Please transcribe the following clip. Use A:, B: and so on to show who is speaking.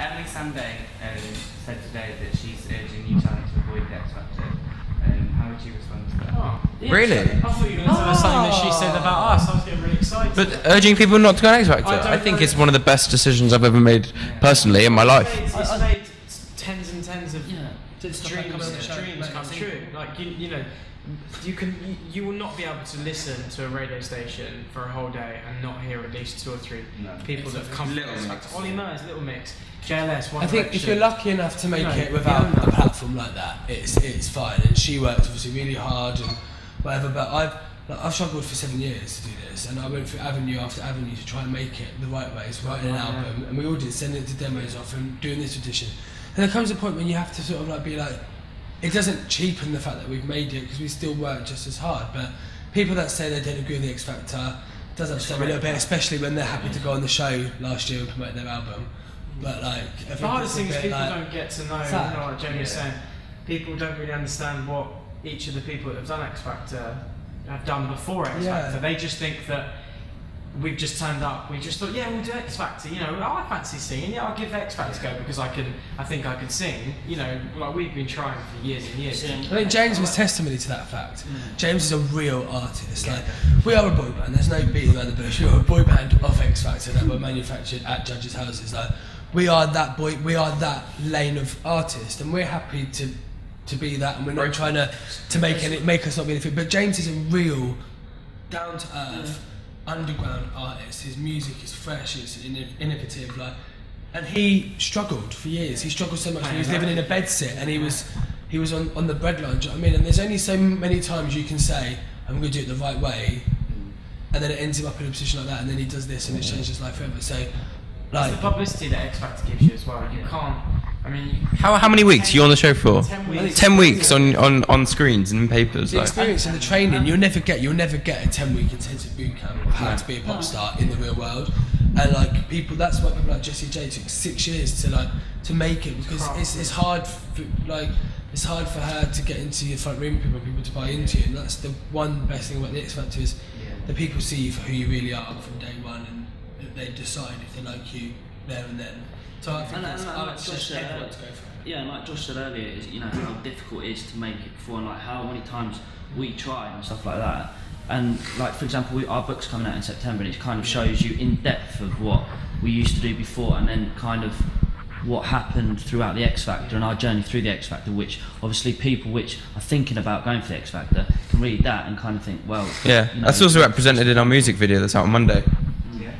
A: Emily Sunday said today that she's urging you trying to avoid the X Factor. How would you respond to that?
B: Oh, yeah,
C: Really?
B: I thought you were going to tell us something that she said about us. I was getting really excited.
C: But urging people not to go on X Factor, I think it's one of the best decisions I've ever made personally in my life.
B: It's made tens and tens of dreams come true. Like you know, you will not be able to listen to a radio station for a whole day and not hear at least 2 or 3 people that have come from X Factor. Ollie Murs, Little Mix, JLS, One
D: I think if you're lucky enough to make it without a platform like that, it's fine. And she worked obviously really hard and whatever. But I've struggled for 7 years to do this, and I went through avenue after avenue to try and make it the right way, so writing an album, and we all did, sending it to demos off and doing this audition. And there comes a point when you have to sort of like be like, it doesn't cheapen the fact that we've made it because we still work just as hard. But people that say they don't agree with the X Factor does upset me a little bit, especially when they're happy to go on the show last year and promote their album. But like,
B: the hardest thing is people don't get to know, like Jamie was saying, people don't really understand what each of the people that have done X Factor have done before X Factor. They just think that we've just turned up, we just thought, yeah, we'll do X Factor, you know, I fancy singing, yeah, I'll give X Factor a go because I think I can sing, you know, like we've been trying for years and years.
D: I think James was testimony to that fact. James is a real artist. Like, we are a boy band, there's no beating around the bush, we're a boy band of X Factor that were manufactured at judges' houses. Like, we are that lane of artist, and we're happy to be that, and we're not trying to make us not be anything. But James is a real down to earth underground artist. His music is fresh, it's innovative, like, and he struggled for years. He struggled so much. He was living in a bedsit, and he was on the breadline. Do you know what I mean? And there's only so many times you can say, "I'm going to do it the right way," and then it ends him up in a position like that, and then he does this, and it changes his life forever. So, like,
B: it's the publicity that X Factor gives you as well. You can't. I mean,
C: how many weeks are you on the show for?
B: 10 weeks.
C: 10 weeks on screens and papers.
D: The experience and the training, you'll never get a 10-week intensive boot camp of how to be a pop star in the real world. And like people, that's why people like Jessie J took 6 years to make it, because it's hard for her to get into your front room, people to buy into you. And that's the one best thing about the X Factor is the people see you for who you really are from day one, and they decide if they like you there and then. So I think like Josh said
E: earlier, is, you know, how difficult it is to make it before, and like how many times we try and stuff like that. And like, for example, our book's coming out in September, and it kind of shows you in depth of what we used to do before, and then kind of what happened throughout the X Factor and our journey through the X Factor, which obviously people which are thinking about going for the X Factor can read that and kind of think, well,
C: yeah, you know, that's also represented in our music video that's out on Monday.
A: Yeah.